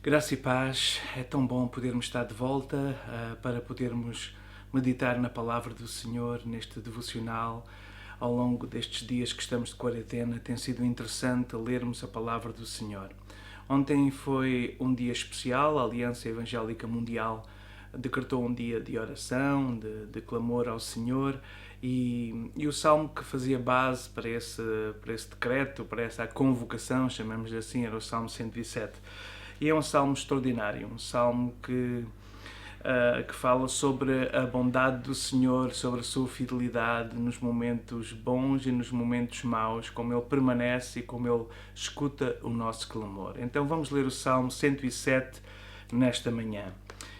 Graça e paz, é tão bom podermos estar de volta para podermos meditar na palavra do Senhor, neste devocional. Ao longo destes dias que estamos de quarentena, tem sido interessante lermos a palavra do Senhor. Ontem foi um dia especial, a Aliança Evangélica Mundial decretou um dia de oração, de clamor ao Senhor, e o salmo que fazia base para esse decreto, para essa convocação, chamamos assim, era o Salmo 107. E é um salmo extraordinário, um salmo que fala sobre a bondade do Senhor, sobre a sua fidelidade nos momentos bons e nos momentos maus, como Ele permanece e como Ele escuta o nosso clamor. Então vamos ler o Salmo 107 nesta manhã.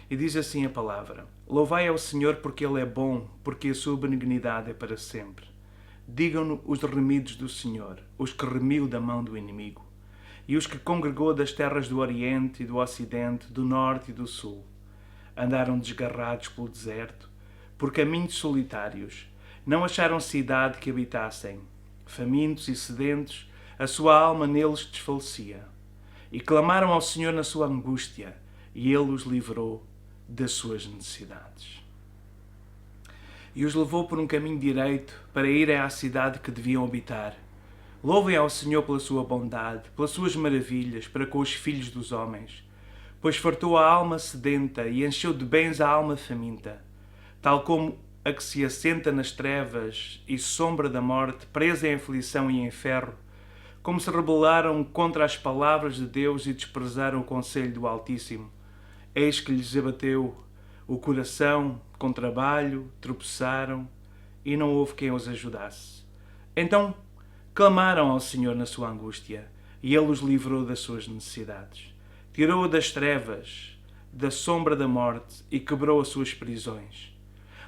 E diz assim a palavra: Louvai ao Senhor porque Ele é bom, porque a sua benignidade é para sempre. Digam-no os remidos do Senhor, os que remiu da mão do inimigo, e os que congregou das terras do Oriente e do Ocidente, do Norte e do Sul. Andaram desgarrados pelo deserto, por caminhos solitários. Não acharam cidade que habitassem. Famintos e sedentos, a sua alma neles desfalecia. E clamaram ao Senhor na sua angústia, e Ele os livrou das suas necessidades. E os levou por um caminho direito para irem à cidade que deviam habitar. Louvem ao Senhor pela sua bondade, pelas suas maravilhas para com os filhos dos homens. Pois fartou a alma sedenta e encheu de bens a alma faminta. Tal como a que se assenta nas trevas e sombra da morte, presa em aflição e em ferro, como se rebelaram contra as palavras de Deus e desprezaram o conselho do Altíssimo. Eis que lhes abateu o coração com trabalho, tropeçaram e não houve quem os ajudasse. Então clamaram ao Senhor na sua angústia, e Ele os livrou das suas necessidades. Tirou-o das trevas, da sombra da morte, e quebrou as suas prisões.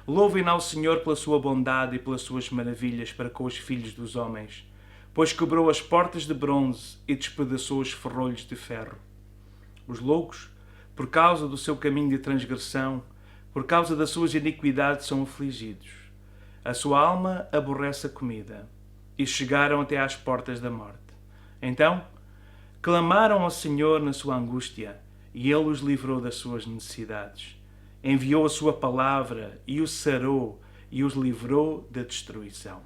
Louvem ao Senhor pela sua bondade e pelas suas maravilhas para com os filhos dos homens, pois quebrou as portas de bronze e despedaçou os ferrolhos de ferro. Os loucos, por causa do seu caminho de transgressão, por causa das suas iniquidades, são afligidos. A sua alma aborrece a comida, e chegaram até às portas da morte. Então, clamaram ao Senhor na sua angústia, e Ele os livrou das suas necessidades. Enviou a sua palavra, e os sarou, e os livrou da destruição.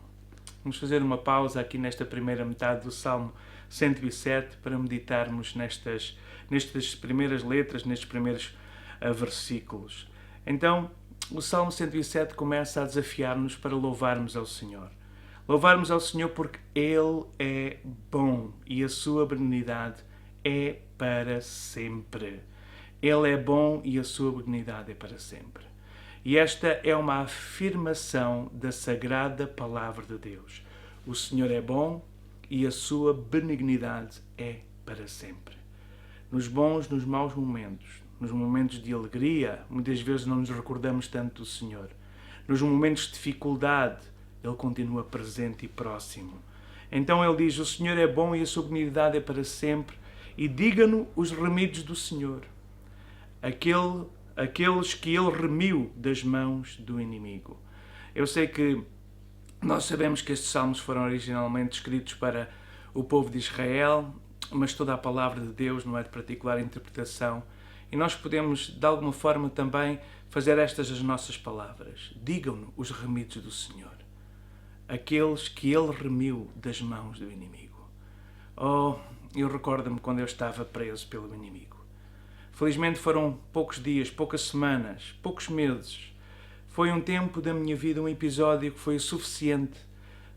Vamos fazer uma pausa aqui nesta primeira metade do Salmo 107 para meditarmos nestas primeiras letras, nestes primeiros versículos. Então, o Salmo 107 começa a desafiar-nos para louvarmos ao Senhor. Louvarmos ao Senhor porque Ele é bom e a sua benignidade é para sempre. Ele é bom e a sua benignidade é para sempre. E esta é uma afirmação da sagrada palavra de Deus. O Senhor é bom e a sua benignidade é para sempre. Nos bons, nos maus momentos, nos momentos de alegria, muitas vezes não nos recordamos tanto do Senhor. Nos momentos de dificuldade, Ele continua presente e próximo. Então Ele diz: o Senhor é bom e a sua benignidade é para sempre, e diga-no os remidos do Senhor, aqueles que Ele remiu das mãos do inimigo. Eu sei que nós sabemos que estes salmos foram originalmente escritos para o povo de Israel, mas toda a palavra de Deus não é de particular interpretação, e nós podemos, de alguma forma, também fazer estas as nossas palavras. Digam-no os remidos do Senhor, aqueles que Ele remiu das mãos do inimigo. Oh, eu recordo-me quando eu estava preso pelo inimigo. Felizmente foram poucos dias, poucas semanas, poucos meses. Foi um tempo da minha vida, um episódio que foi o suficiente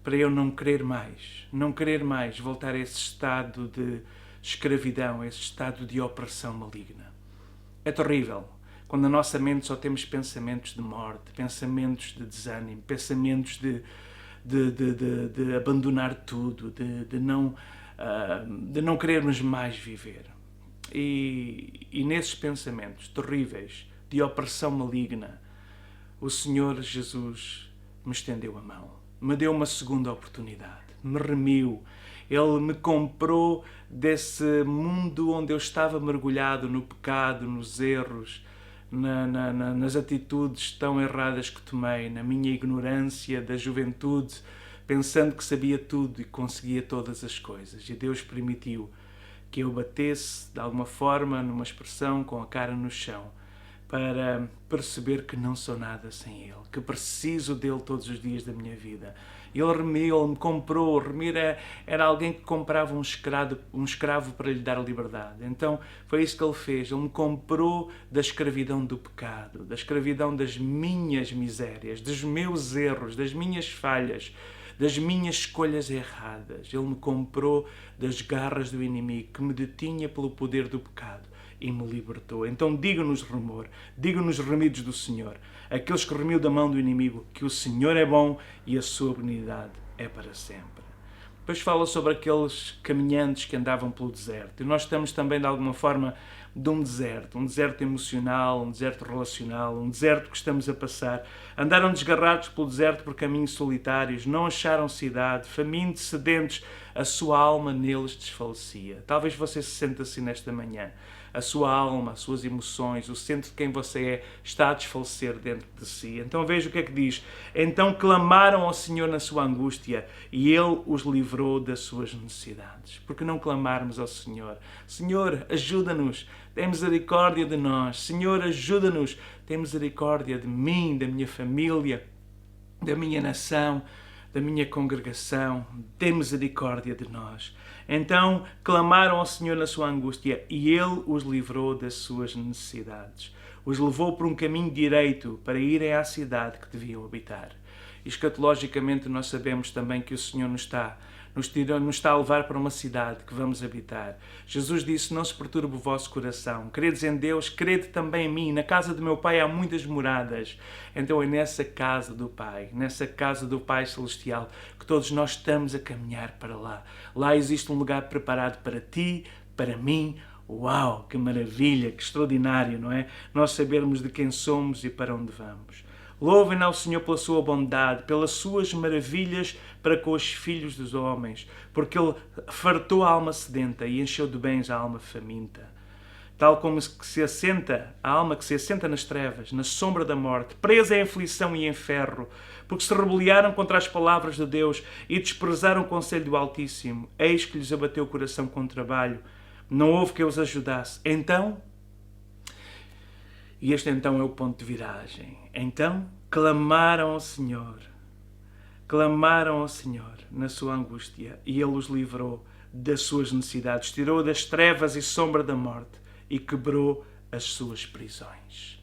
para eu não querer mais voltar a esse estado de escravidão, a esse estado de opressão maligna. É terrível quando na nossa mente só temos pensamentos de morte, pensamentos de desânimo, pensamentos de abandonar tudo, de não querermos mais viver. E nesses pensamentos terríveis de opressão maligna, o Senhor Jesus me estendeu a mão, me deu uma segunda oportunidade, me remiu. Ele me comprou desse mundo onde eu estava mergulhado no pecado, nos erros, nas atitudes tão erradas que tomei, na minha ignorância da juventude, pensando que sabia tudo e conseguia todas as coisas. E Deus permitiu que eu batesse de alguma forma, numa expressão, com a cara no chão, para perceber que não sou nada sem Ele, que preciso dele todos os dias da minha vida. Ele remiu, Ele me comprou. Remir era alguém que comprava um escravo para lhe dar liberdade. Então foi isso que Ele fez. Ele me comprou da escravidão do pecado, da escravidão das minhas misérias, dos meus erros, das minhas falhas, das minhas escolhas erradas. Ele me comprou das garras do inimigo que me detinha pelo poder do pecado e me libertou. Então diga-nos remor, diga-nos remidos do Senhor, aqueles que remiu da mão do inimigo, que o Senhor é bom e a sua benignidade é para sempre. Depois fala sobre aqueles caminhantes que andavam pelo deserto. E nós estamos também, de alguma forma, de um deserto emocional, um deserto relacional, um deserto que estamos a passar. Andaram desgarrados pelo deserto por caminhos solitários, não acharam cidade, famintos, sedentos, a sua alma neles desfalecia. Talvez você se sente assim nesta manhã. A sua alma, as suas emoções, o centro de quem você é, está a desfalecer dentro de si. Então veja o que é que diz. Então clamaram ao Senhor na sua angústia e Ele os livrou das suas necessidades. Por que não clamarmos ao Senhor? Senhor, ajuda-nos, tem misericórdia de nós. Senhor, ajuda-nos, tem misericórdia de mim, da minha família, da minha nação, da minha congregação, tem misericórdia de nós. Então clamaram ao Senhor na sua angústia e Ele os livrou das suas necessidades. Os levou por um caminho direito para irem à cidade que deviam habitar. Escatologicamente nós sabemos também que o Senhor nos está a levar para uma cidade que vamos habitar. Jesus disse, não se perturbe o vosso coração. Credes em Deus, crede também em mim. Na casa do meu Pai há muitas moradas. Então é nessa casa do Pai Celestial, que todos nós estamos a caminhar para lá. Lá existe um lugar preparado para ti, para mim. Uau, que maravilha, que extraordinário, não é? Nós sabermos de quem somos e para onde vamos. Louvem ao Senhor pela sua bondade, pelas suas maravilhas para com os filhos dos homens, porque Ele fartou a alma sedenta e encheu de bens a alma faminta. Tal como a alma que se assenta nas trevas, na sombra da morte, presa em aflição e em ferro, porque se rebeliaram contra as palavras de Deus e desprezaram o conselho do Altíssimo, eis que lhes abateu o coração com trabalho, não houve que eu os ajudasse. E este então é o ponto de viragem. Então clamaram ao Senhor na sua angústia e Ele os livrou das suas necessidades, tirou das trevas e sombra da morte e quebrou as suas prisões.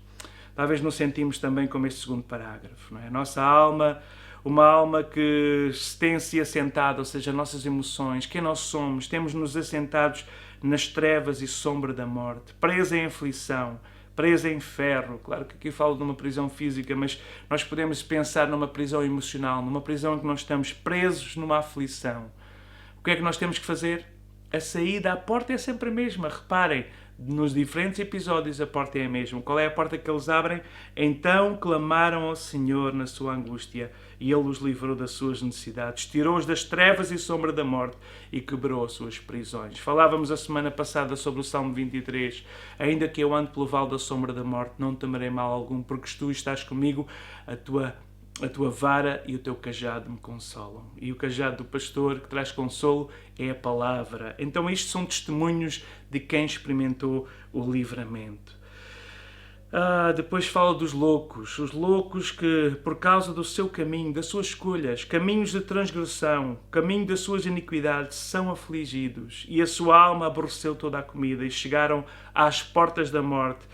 Talvez nos sentimos também como este segundo parágrafo, não é? A nossa alma, uma alma que tem-se assentado, ou seja, as nossas emoções, quem nós somos, temos-nos assentados nas trevas e sombra da morte, presa em aflição, presa em ferro. Claro que aqui falo de uma prisão física, mas nós podemos pensar numa prisão emocional, numa prisão em que nós estamos presos numa aflição. O que é que nós temos que fazer? A saída à porta é sempre a mesma. Reparem, nos diferentes episódios a porta é a mesma. Qual é a porta que eles abrem? Então clamaram ao Senhor na sua angústia e Ele os livrou das suas necessidades, tirou-os das trevas e sombra da morte e quebrou as suas prisões. Falávamos a semana passada sobre o Salmo 23. Ainda que eu ande pelo vale da sombra da morte, não temerei mal algum, porque tu estás comigo, a tua vara e o teu cajado me consolam. E o cajado do pastor que traz consolo é a palavra. Então isto são testemunhos de quem experimentou o livramento. Depois fala dos loucos. Os loucos que, por causa do seu caminho, das suas escolhas, caminhos de transgressão, caminho das suas iniquidades, são afligidos. E a sua alma aborreceu toda a comida e chegaram às portas da morte.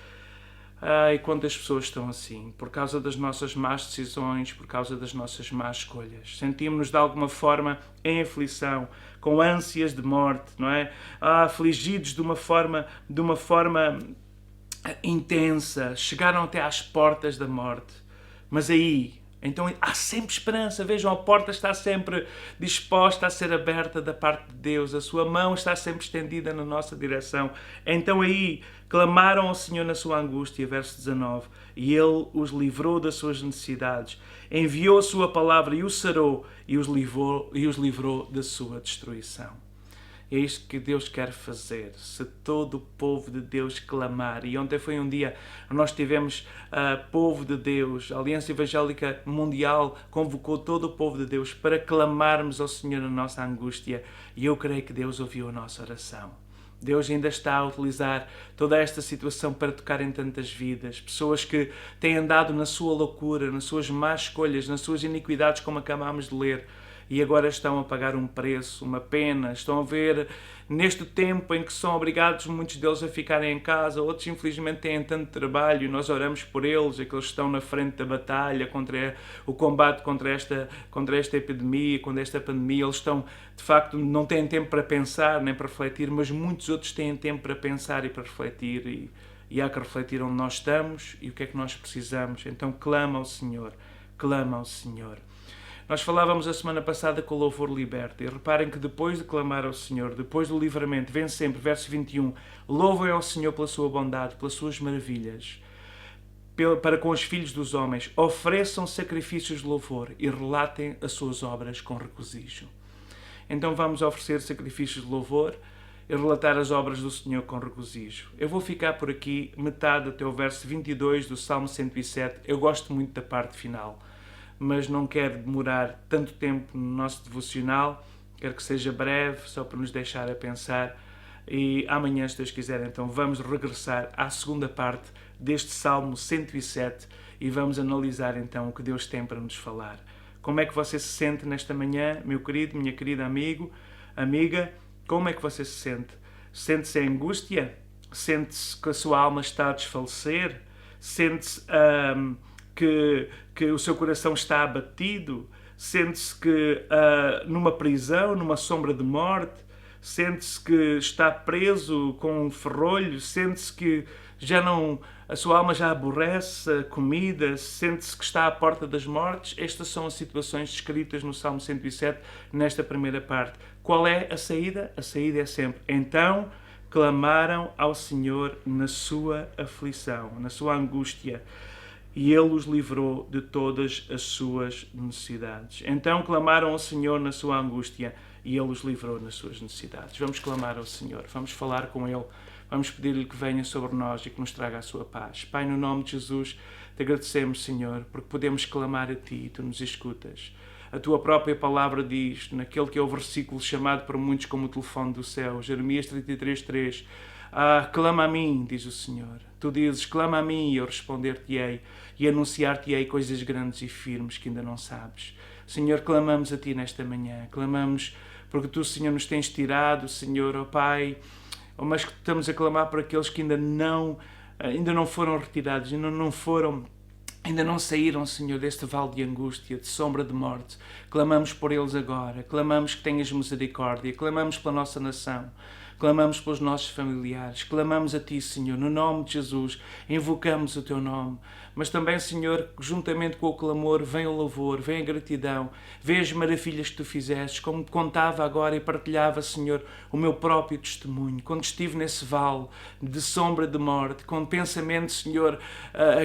E quantas pessoas estão assim, por causa das nossas más decisões, por causa das nossas más escolhas. Sentimos-nos de alguma forma em aflição, com ânsias de morte, não é? Afligidos de uma forma intensa, chegaram até às portas da morte. Mas aí, então há sempre esperança. Vejam, a porta está sempre disposta a ser aberta da parte de Deus. A sua mão está sempre estendida na nossa direção. Então aí clamaram ao Senhor na sua angústia, verso 19, e Ele os livrou das suas necessidades. Enviou a sua palavra e os sarou e os livrou da sua destruição. É isto que Deus quer fazer, se todo o povo de Deus clamar. E ontem foi um dia, nós tivemos povo de Deus, a Aliança Evangélica Mundial convocou todo o povo de Deus para clamarmos ao Senhor na nossa angústia. E eu creio que Deus ouviu a nossa oração. Deus ainda está a utilizar toda esta situação para tocar em tantas vidas. Pessoas que têm andado na sua loucura, nas suas más escolhas, nas suas iniquidades, como acabámos de ler, e agora estão a pagar um preço, uma pena. Estão a ver, neste tempo em que são obrigados muitos deles a ficarem em casa, outros infelizmente têm tanto trabalho, e nós oramos por eles, aqueles que estão na frente da batalha, contra o combate contra esta epidemia, contra esta pandemia. Eles estão, de facto, não têm tempo para pensar nem para refletir, mas muitos outros têm tempo para pensar e para refletir, e há que refletir onde nós estamos e o que é que nós precisamos. Então clama ao Senhor, clama ao Senhor. Nós falávamos a semana passada que o louvor liberta, e reparem que depois de clamar ao Senhor, depois do livramento, vem sempre, verso 21, louvem ao Senhor pela sua bondade, pelas suas maravilhas, para com os filhos dos homens, ofereçam sacrifícios de louvor e relatem as suas obras com regozijo. Então vamos oferecer sacrifícios de louvor e relatar as obras do Senhor com regozijo. Eu vou ficar por aqui, metade até o verso 22 do Salmo 107, eu gosto muito da parte final, mas não quero demorar tanto tempo no nosso devocional, quero que seja breve, só para nos deixar a pensar, e amanhã, se Deus quiser, então vamos regressar à segunda parte deste Salmo 107 e vamos analisar então o que Deus tem para nos falar. Como é que você se sente nesta manhã, meu querido, minha querida amiga, como é que você se sente? Sente-se em angústia? Sente-se que a sua alma está a desfalecer? Sente-se que o seu coração está abatido? Sente-se que numa prisão, numa sombra de morte? Sente-se que está preso com um ferrolho? Sente-se que a sua alma já aborrece a comida? Sente-se que está à porta das mortes? Estas são as situações descritas no Salmo 107, nesta primeira parte. Qual é a saída? A saída é sempre: então clamaram ao Senhor na sua aflição, na sua angústia, e Ele os livrou de todas as suas necessidades. Então clamaram ao Senhor na sua angústia e Ele os livrou nas suas necessidades. Vamos clamar ao Senhor, vamos falar com Ele, vamos pedir-lhe que venha sobre nós e que nos traga a sua paz. Pai, no nome de Jesus, te agradecemos, Senhor, porque podemos clamar a Ti e Tu nos escutas. A Tua própria palavra diz, naquele que é o versículo chamado por muitos como o telefone do céu, Jeremias 33:3, clama a mim, diz o Senhor. Tu dizes, clama a mim e eu responder-te-ei e anunciar-te-ei coisas grandes e firmes que ainda não sabes. Senhor, clamamos a Ti nesta manhã, clamamos porque Tu, Senhor, nos tens tirado, Senhor, ó Pai, mas que estamos a clamar por aqueles que ainda não foram retirados, ainda não saíram, Senhor, deste vale de angústia, de sombra de morte. Clamamos por eles agora, clamamos que tenhas misericórdia, clamamos pela nossa nação, clamamos pelos nossos familiares, clamamos a Ti, Senhor, no nome de Jesus, invocamos o Teu nome. Mas também, Senhor, juntamente com o clamor, vem o louvor, vem a gratidão, vem as maravilhas que Tu fizeste, como contava agora e partilhava, Senhor, o meu próprio testemunho, quando estive nesse vale de sombra de morte, com pensamento, Senhor,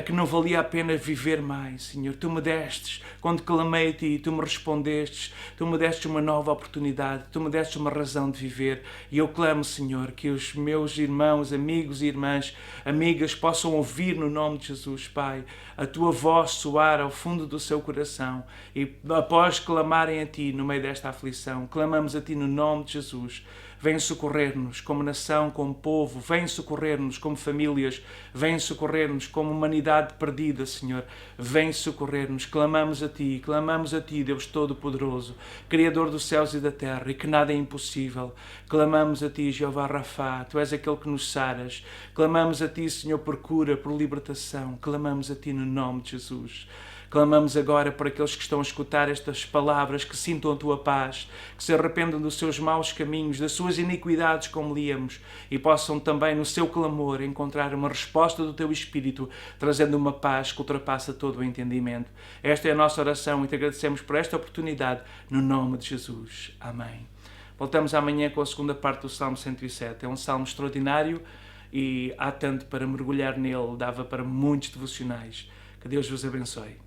que não valia a pena viver mais, Senhor. Tu me destes, quando clamei a Ti, Tu me respondestes, Tu me destes uma nova oportunidade, Tu me destes uma razão de viver, e eu clamo, Senhor, que os meus irmãos, amigos e irmãs, amigas, possam ouvir no nome de Jesus, Pai, a Tua voz soar ao fundo do seu coração, e após clamarem a Ti no meio desta aflição, clamamos a Ti no nome de Jesus. Vem socorrer-nos como nação, como povo, vem socorrer-nos como famílias, vem socorrer-nos como humanidade perdida, Senhor, vem socorrer-nos. Clamamos a Ti, Deus Todo-Poderoso, Criador dos céus e da terra, e que nada é impossível. Clamamos a Ti, Jeová Rafá, Tu és aquele que nos saras. Clamamos a Ti, Senhor, por cura, por libertação. Clamamos a Ti no nome de Jesus. Clamamos agora por aqueles que estão a escutar estas palavras, que sintam a Tua paz, que se arrependam dos seus maus caminhos, das suas iniquidades, como líamos, e possam também, no seu clamor, encontrar uma resposta do Teu Espírito, trazendo uma paz que ultrapassa todo o entendimento. Esta é a nossa oração e Te agradecemos por esta oportunidade, no nome de Jesus. Amém. Voltamos amanhã com a segunda parte do Salmo 107. É um salmo extraordinário e há tanto para mergulhar nele, dava para muitos devocionais. Que Deus vos abençoe.